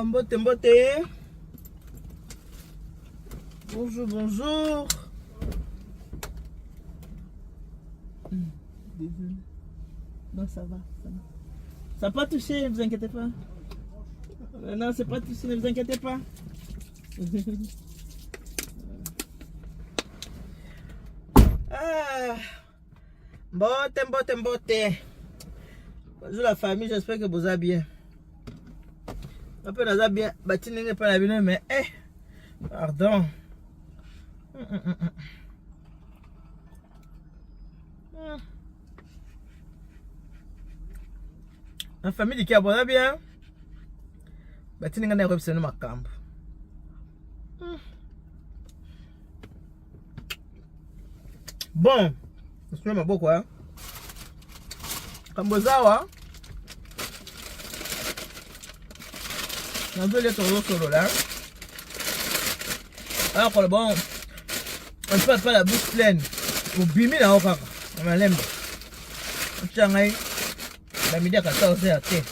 Mbote mbote. Bonjour, bonjour. Désolé. Non, ça va, ça va. Ça n'a pas touché, ne vous inquiétez pas. Non, c'est pas touché, ne vous inquiétez pas. Ah. Mbote, mbote, mbote. Bonjour la famille, j'espère que vous allez bien. Un peu nous a bien bâti n'est pas la vie, mais pardon. La famille qui a bon bien. Bâti n'est pas réceptionné ma camp. Bon, je suis ma beaucoup hein. Kambozawa. On veut les toros solo là. Alors que bon, on ne fait pas la bouche pleine. Au bimi là, on a l'aime. On tient la midi à 14h à thé.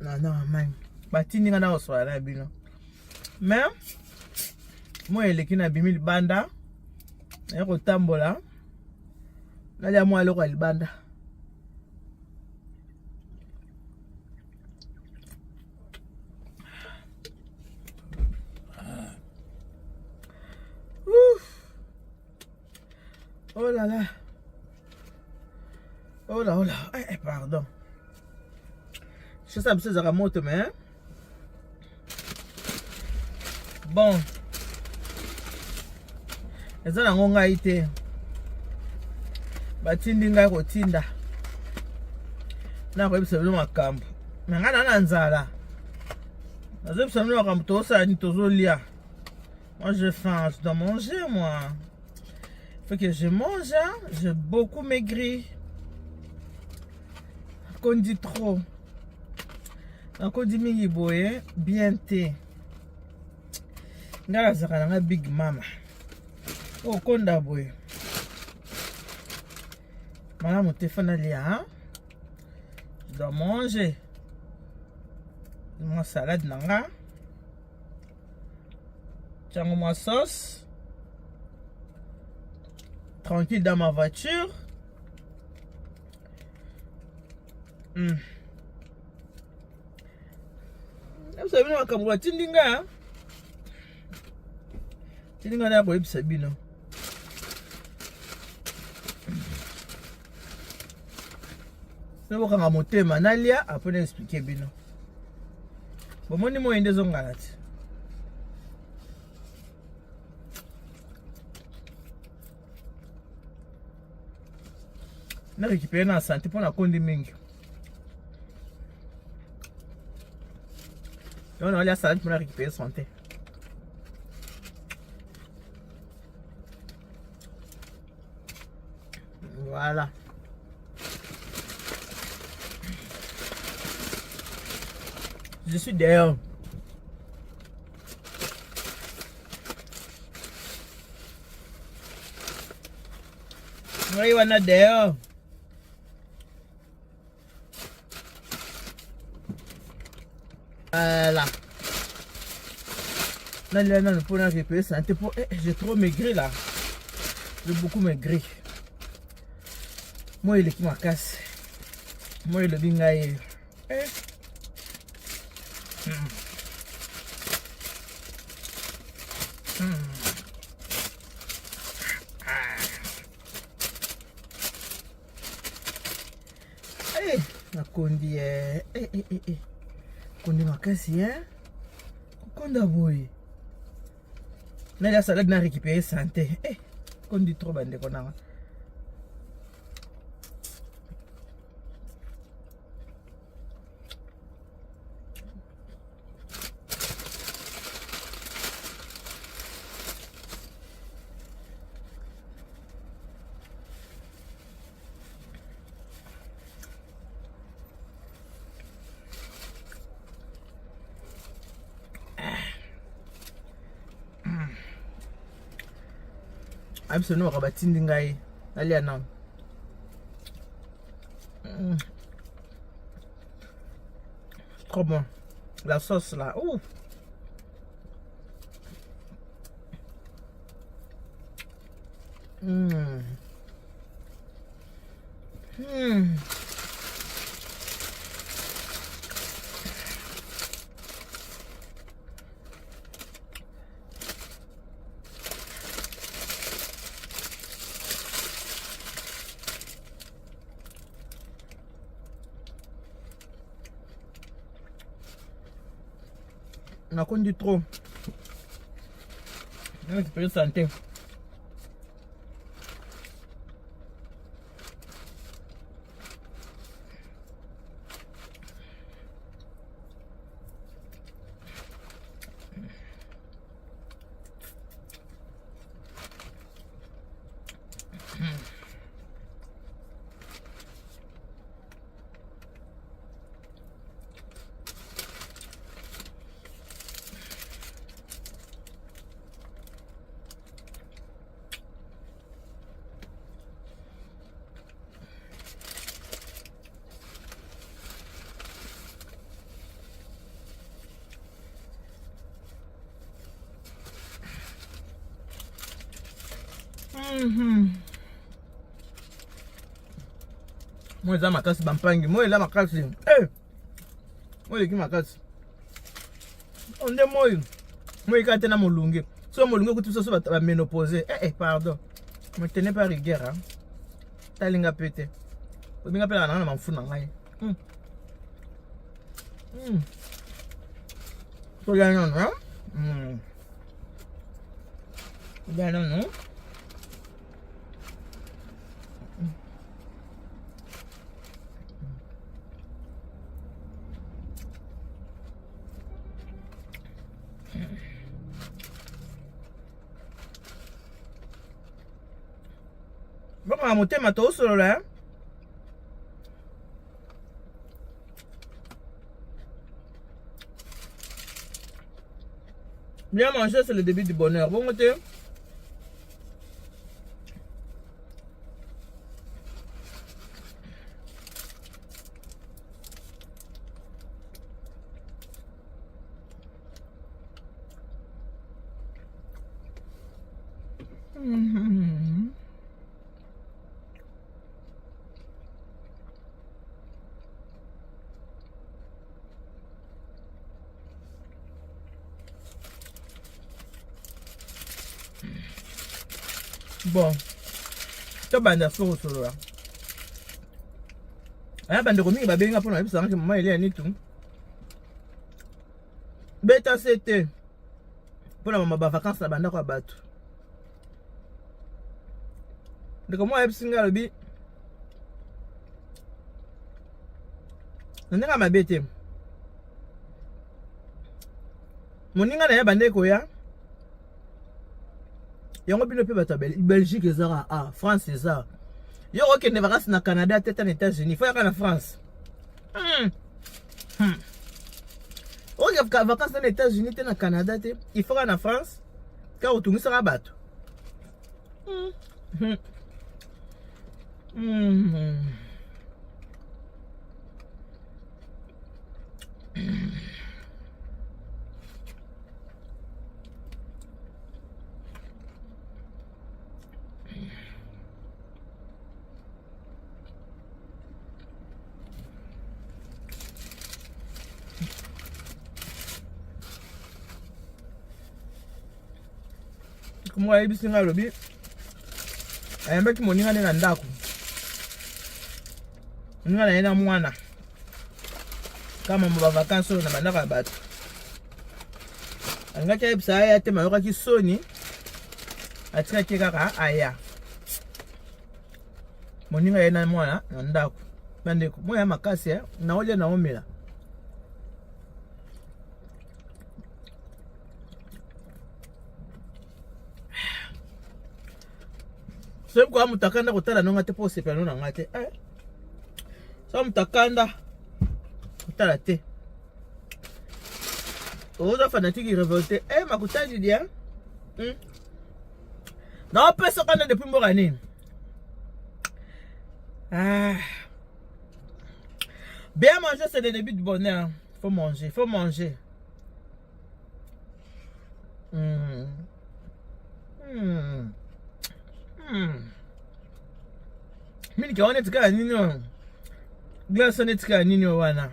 Non, man. Batini n'a pas soin là, bilan. Mais, moi, il est qui n'a bimi le banda. Il y a un tambola. Là, il y a moi le banda. Oh là là. Oh là, oh là. Pardon. Je sais que c'est un moto, mais. Bon. Et ça, on a été. Batindinga kotinda. Na kwa bisabilo makambo. Ngana na nzala. Nazo bisabilo makambo to sa ni tozolia. Moi j'ai faim, je dois manger moi. Faut que je mange, hein? J'ai beaucoup maigri. Qu'on dit trop. Qu'on dit mingi boye, bien té. Ngala zaka nga big mama. Oh konda boye. Madame mon téléphone là, hein? Je dois manger. Mon salade nanga. Tiens ma sauce. Tranquille dans ma voiture. Vous savez, on a comme Tindinga. Tindinga n'a pas eu Sabino. Nous avons monté Manalia après expliquer Bino. Bon, moi, je suis des ongalati. Je récupère la santé pour la conduire mingi. On a la salade pour récupérer la santé. Voilà. Je suis dehors. Oui, on est dehors. Voilà. Là, non, pour récupérer santé pour. J'ai trop maigri là. J'ai beaucoup maigri. Moi, il est qui m'a cassé. Moi, il est bingaï. Nakondi kondi makasi hein. Konda boy. Na la salade na récupérer santé. Kondi trop bande konanga. Absolument, rabatindi ngai. Allez, non. Trop bon. La sauce là. Ouh. On a conduit trop. On a récupéré santé. Moi eza makasi bampangi, moi ela makasi. Moi leki makasi. Onde moi kate na molunge. So molunge kuti so ba ménopause. Pardon. Me tenez pas rigueur hein. Talinga pété. Obinga pela na mamfuna ngai. So ya non hein? Ya non. Vamos motema to solo là. Bien manger, c'est le début du bonheur. Bon côté. Bon, to banda solo solo là. Aya banda ko mingi babenga pona yebisa que maman ele ani tout. Beta c'était pona mama ba vacances na banda ko bato. Ndeko mo yebsinga lobi. Nanga mabete. Moninga na ya banda ko ya. Yango bino pe bato Belgique ezara France ezara. Yo ok ne vacances na Canada tete na États-Unis, faut yaka na France. Ok vacances na États-Unis te na Canada te, il faut na France car otungisa ka bato. Moi ebisinga lobi ayambaki moninga nde na ndako moninga na ye na mwana kama mo ba vacances oyo na bandako ya bato alingaki ayebisa aya te mayokaki soni atikaki kaka aya moninga ye na mwana na ndako bandeko moya makasi naolia naomela c'est quoi mutakanda kotala nonga te po sepela nona ngate ça mutakanda kotala te oza fanatique révolté makutali dia na pesa kana depuis mboka nini bien manger c'est le début du bonheur Faut manger, faut manger. Mimi nikaona tika nini glass on tika nini wana.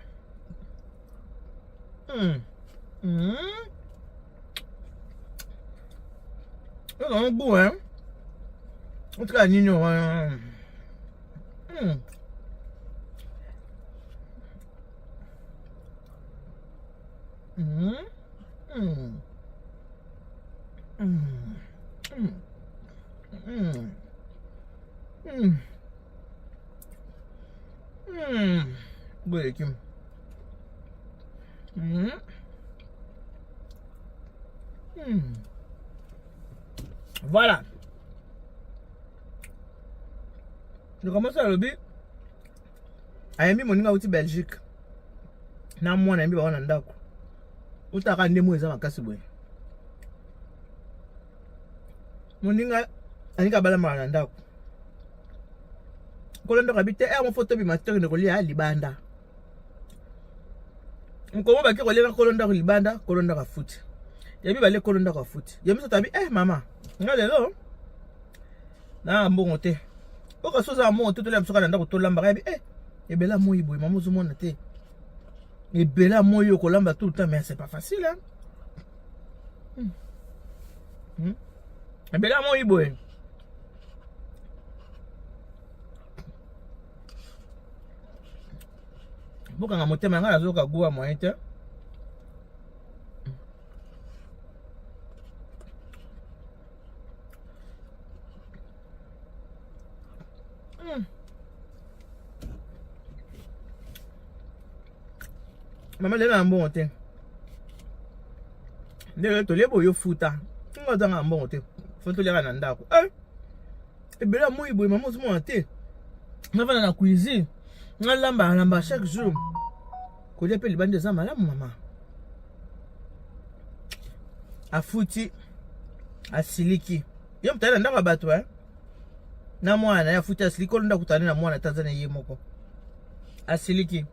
C'est un goût, hein. En tout cas, Nino. Voilà. Je commence à le dire. Ayami moninga uti Belgique. Na mwana yambi baona ndako. Utaka ndemo eza makasi boye. Moninga anika bala mwana ndako. Kolondo kabite mo photo bi master ne kolia libanda. Nkomo ba ke kolia kolonda ko libanda, kolonda ka foot. Yabi bale kolonda ka foot. Yami so tabi mama. Nga lelo. Na mbongo te. Oka soza mo te to le msoka ndako to lamba yabi ebela moyi boye mama zo mona te. Ebela moyi ko lamba tout le temps mais c'est pas facile hein. Ebela moyi boye. Boka nga motema nga azoka gua moyen te. Maman lelo mbongo te. Lelo to lebo yo futa. Ngo zanga mbongo te. Foto leka na ndako. Ebela moyi boye maman zo mona te. Nga na cuisine. Nga lamba chaque jour. Kolia pe libande za malamu mama. Afuti asiliki. Yo mtana ndaka bato na mwana ya futi asiliki ko nda kutana na mwana Tanzania ye moko. Asiliki.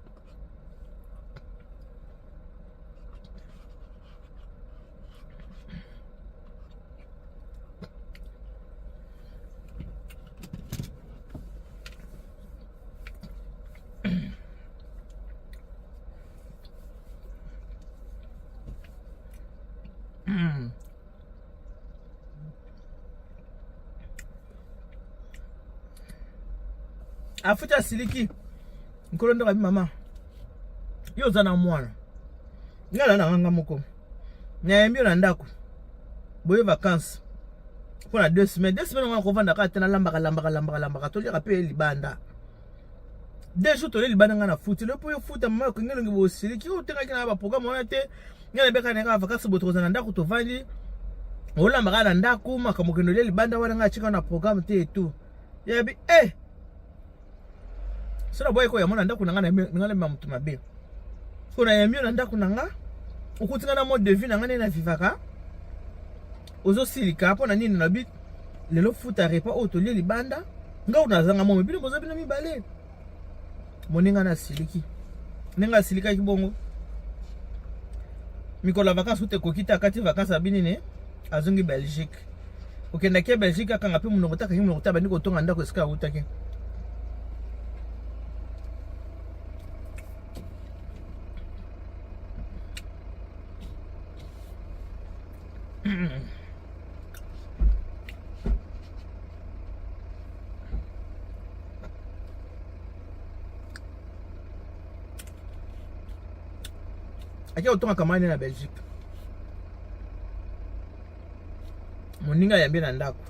Afuta siliki nkolo ndo mama yo zana mwana ngala na nganga moko nyayembio na ndako boye vacances pour la 2 semaines on va kovanda ka tena lamba to lika pe libanda 2 jours to libanda ngana futi le po yo futa mama ko ngelo ngibo siliki o tenga kina ba programme on ate ngala beka na vacances boto zana ndako to vandi o lamba ka na ndako makamokendo le libanda wana nga chika na programme te et tout yabi sona boye ko ya mona ndako nanga na ngale mamutu mabe ko na yamio na ndako nanga ukutinga na mode de vie nanga na vivaka ozo silika po na nini na bit lelo futa repa o to lie libanda nga unazanga mo bino boza bino mibale moninga na siliki ninga silika kibongo mikola vacances ute kokita kati vacances abini ne azongi Belgique okenda ke Belgique akanga pe munoko taka munoko taba ndiko tonga ndako esika utake. Akia otonga kamani na Belgique. Moninga yambi na ndako.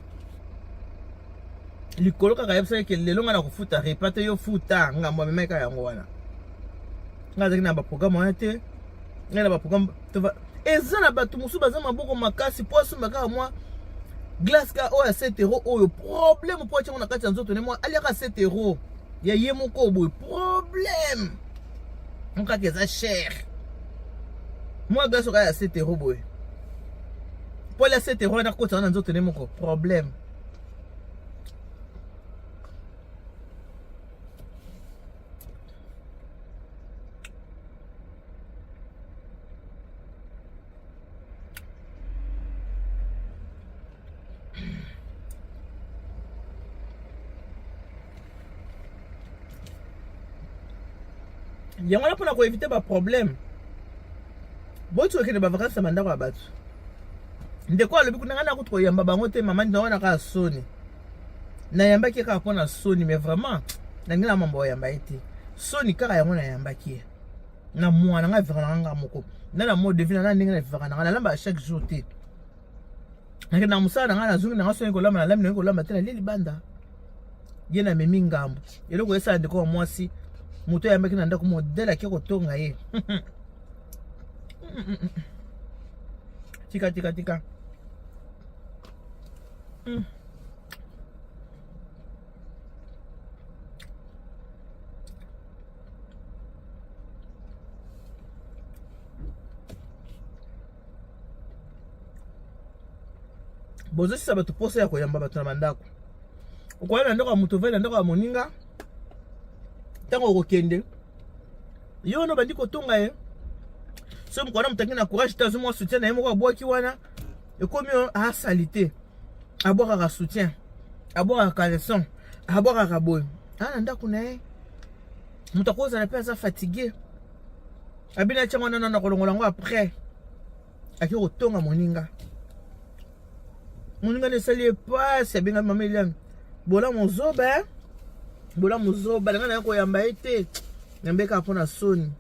Likolo kaka yebisa ke lelo nga na kufuta repate yo futa nga mwa memeka yango wana. Nga zaki na ba programme wana te. Nga na ba programme eza na batu musu baza maboko makasi poso mbaka mwa glace ka o ya 7 € oyo problème po tshanga na kati ya nzoto ne mwa aliaka 7 € ya ye moko boy problème. Nka keza cher. Moi glace ka ya 7 € boy. Po la 7 € na kota na nzoto ne moko problème. yango wana mpona koevite baproblème boti okende bavakansi na bandako ya bato ndeko alobi kuna ngai nakuti koyamba bango te mama ndinao wana kaka soni nayambaki kaka mpona soni mais vraiment nangi na mambo oyamba ye te soni kaka yango nayambaki ye na mwana ngai vivaka na nga moko na na mode de vie na ndenge na vivaka na nga nalamba chaque jour te nakende na mosala na ngai nazongi na nga soni kolamba na lami nangi kolamba te nalie libanda ye na memi ngambo eloko esala ndeko wa mwasi moto ayambaki na ndako modele ake kotonga ye tika bozosisa bato posa ya koyamba bato na bandako okoya na ndako ya moto vai na ndako ya moninga ntango okokende yo no bandi kotonga ye so mokwana motangi na courage te azomwa soutien na ye moko abwaki wana ekomi asali te abwakaka soutien abwakaka leson abwakaka boye na ndako na ye moto akozala mpe aza fatigue abini atiango nana na kolongola yango après aki kotonga moninga nesali epasi abengami mama eliane bola mozoba nanga na ye koyamba ye te yambeka mpona soni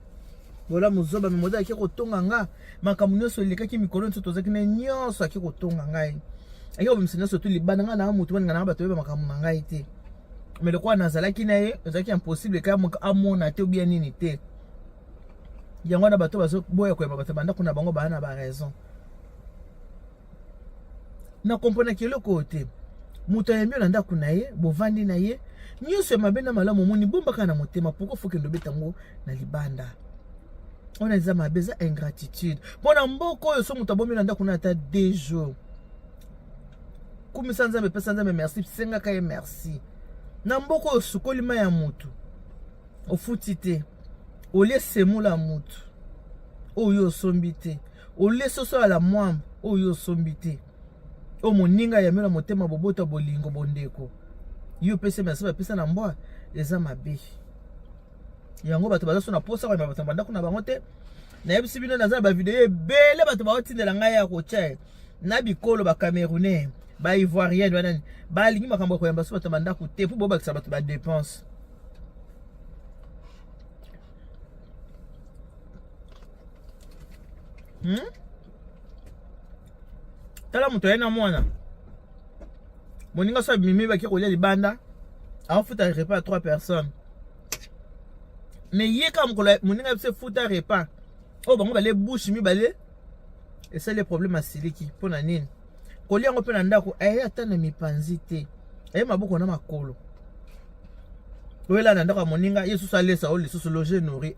bola mozoba me moza aki kotonga nga makambo nyonso elekaki mikolo nyonso tozaki na nyonso aki kotonga ngai aki kobimisa nyonso tu libanda nga na motu baninga nanga bato oyeba makambo na ngai te me lokola nazalaki na ye ezalaki impossible kaya moka amona te obia nini te yango wana bato bazoboya koyeba bato bandako na bango baa na baraison na komponaki eloko te moto ayambi na ndako na ye bovandi na ye nyonso ya mabe na malamu omoni bombaka na motema poko fokende obeta yango na libanda ona eza mabe eza ingratitude mpona mboka oyo so moto abomi na ndako na ata 2 jours kumisa nzambe pesa nzambe merci sengaka ye merci na mboka oyo sukoli mai ya motu ofuti te olie semola motu oyo osombi te olie soso ya la mwamba oyo osombi te o moninga ya mela motema bobota bolingo bondeko yo pese merci bapesa na mbwa eza mabe yango bato bazaso na posa kwa bato bandako na bango te na yebisi bino naza ba video ebele bato baotindela ngai ya kocha na bikolo ba Camerounais ba Ivoirien wana ba lingi makambo ko yamba so bato bandako te po bobakisa bato ba dépense tala moto yana mwana moninga so mimi baki kolia libanda afuta repas à 3 personnes mais ye ka mokolo moninga se futa repas o bango bale bouche mi bale et c'est le problème asiliki pona nini kolia ngo pe na ndako ata na mipanzi te maboko na makolo wela na ndako moninga yesu salesa o lisusu loger nourri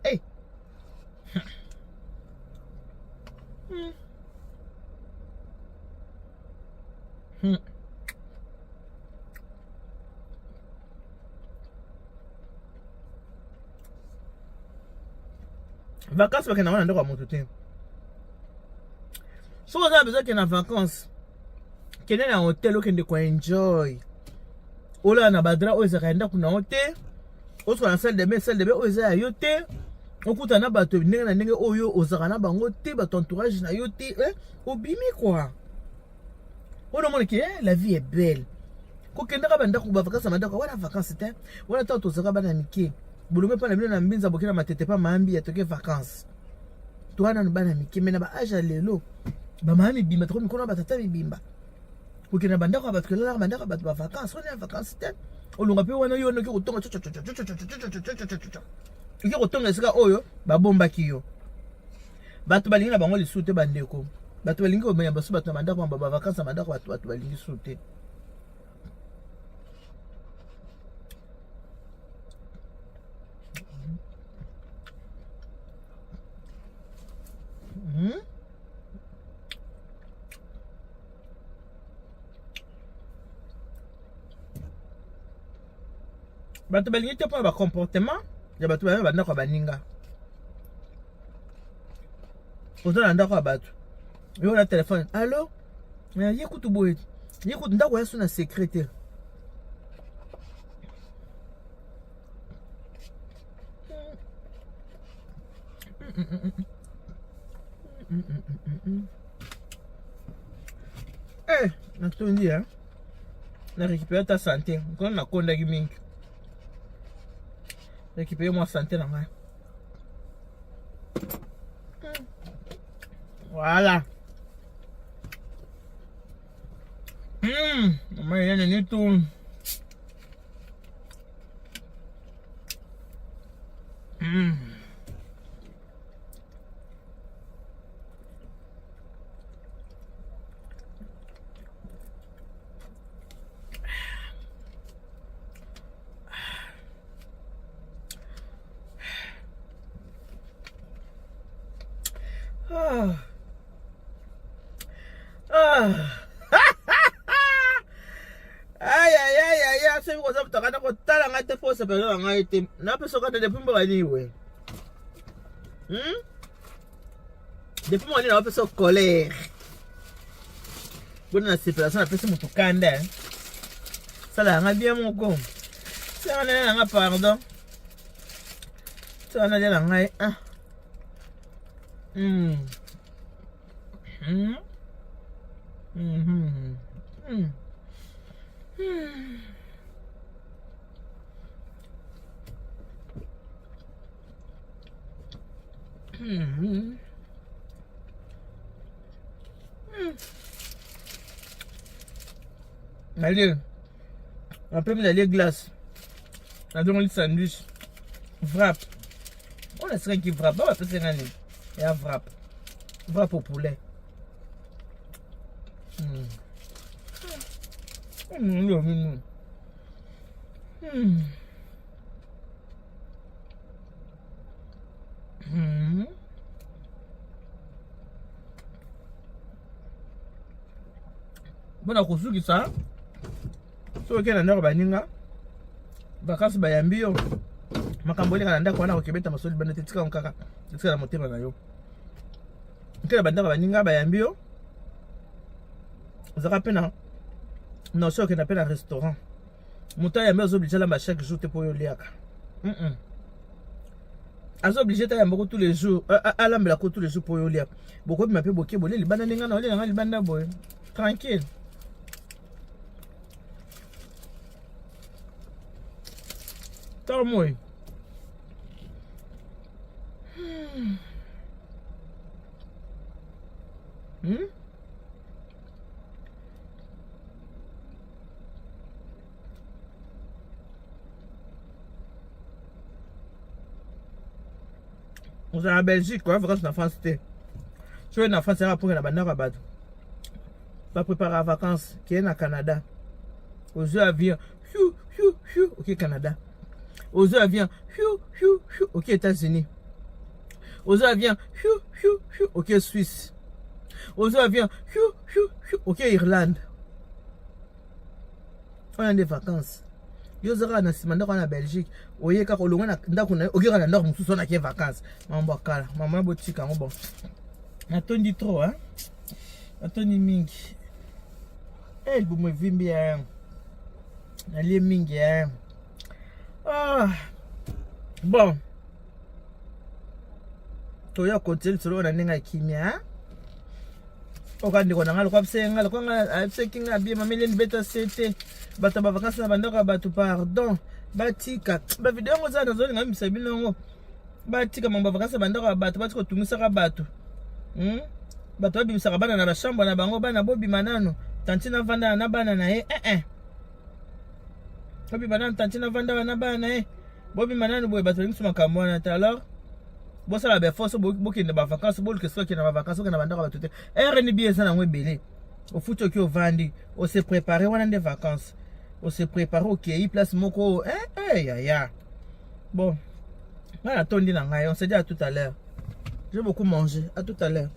vacances bakenda wana ndako ya moto te soki oza besoin kende na vacances kende na hotel okende koenjoy olala na badra oyo ezalaka ndako na yo te osoka na salle de bain oyo eza ya yo te okuta na bato ndenge na ndenge oyo ozalaka na bango te bato entourage na yo te obimi kwa oyo omonaki la vie est belle kokendaka bandako bavakansi ya bandako wana vacances te wana ntango tozalaka bana mike bolome mpa na bino na mbinza boke na matete pa maambi ya toke vacances to wana no bana mike me na ba age lelo ba maami bimba to mikolo batata bimba boke na bandako bato kelala bandako bato ba vacances wana vacances te olunga pe wana yo noki kotonga iki kotonga esika oyo babombaki yo bato balingi na bango lisu te bandeko bato balingi komenya baso bato na bandako ba vacances na bandako bato balingi su te bato balingi te mpona bacomportement ya bato baya bandako ya baninga oza na ndako ya bato yo na telefone allo ye kutu boye ye kutu ndako ya so na secrétaire Eh, natondi hein. Na récupérer ta santé. Quand on a konda gaming. Récupérer moi santé là. Voilà. Mais il y a tout. C'est quoi ça? Tu as un peu de ça, n'a pas soka de pumba anyway. Depuis moi, on a un peu de colère. Bon, on a séparation, on a fait mon tukanda. Ça l'a bien mon con. C'est un pardon. C'est un allié. Allez, après la glace, on a donné le sandwich, wrap. On a ce qui wrap, on va faire ça. Il y a wrap, wrap au poulet. Bon, on a ça. So okena ndako baninga bakasi bayambi yo makambo leka na ndako wana kokebeta masoli bana tetika nkaka tetika na motema na yo okena bandako baninga bayambi yo zaka pena no so okena pena restaurant muta yambi azoblige la chaque jour te po yo liaka azoblige ta yambo tous les jours alambela ko tous les jours po yo liaka boko bima pe boke bolé libanda ninga na olela nga libanda boy tranquille. Tá muito. On est en Belgique, quoi, vacances en France. Tu es en France, c'est pour la bande à battre. Pas préparer à vacances, qui est au Canada. Aux avions, ok, Canada. Aux avions, ok, États-Unis. Aux avions, ok, Suisse. Aux avions, ok, Irlande. On a des vacances. Yo zara na simanda kwa na Belgique. Oye ka kolonga na ndako na okira na ndako mususu na ke vacances. Mambo kala, mama botika ngo bon. Natondi trop hein. Natondi mingi. Eh bu me vimbi ya. Na lie mingi ya. Bon. Toya continue solo na ninga kimia. Okandi kona ngalo kwa psenga kwa nga psekinga bi mameli beta sete. Bata ba vacances na bandaka batu pardon. Batika. Ba video ngo za nazo ngami sabino ngo. Batika mamba vacances bandaka batu batiko tungisa ka batu. Batu babimisa bana na bashamba na bango bana bobi manano. Tantina vanda na bana na Bobi banana tantina vanda na bana Bobi manano boy batu ngisuma kamwana ta alors. Bosa la be force boki na ba vacances bol que soit qui na ba vacances que na bandaka batu te. Ni bien ça na ngwebele. Au futur qui au vandi, on se préparer on a des vacances. On se prépare au pays place moko ya. Bon. Voilà tondi na ngai, on se dit à tout à l'heure. J'ai beaucoup mangé, à tout à l'heure.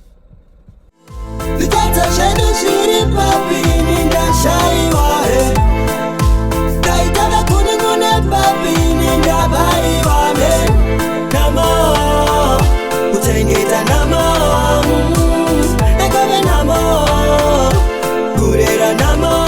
Namo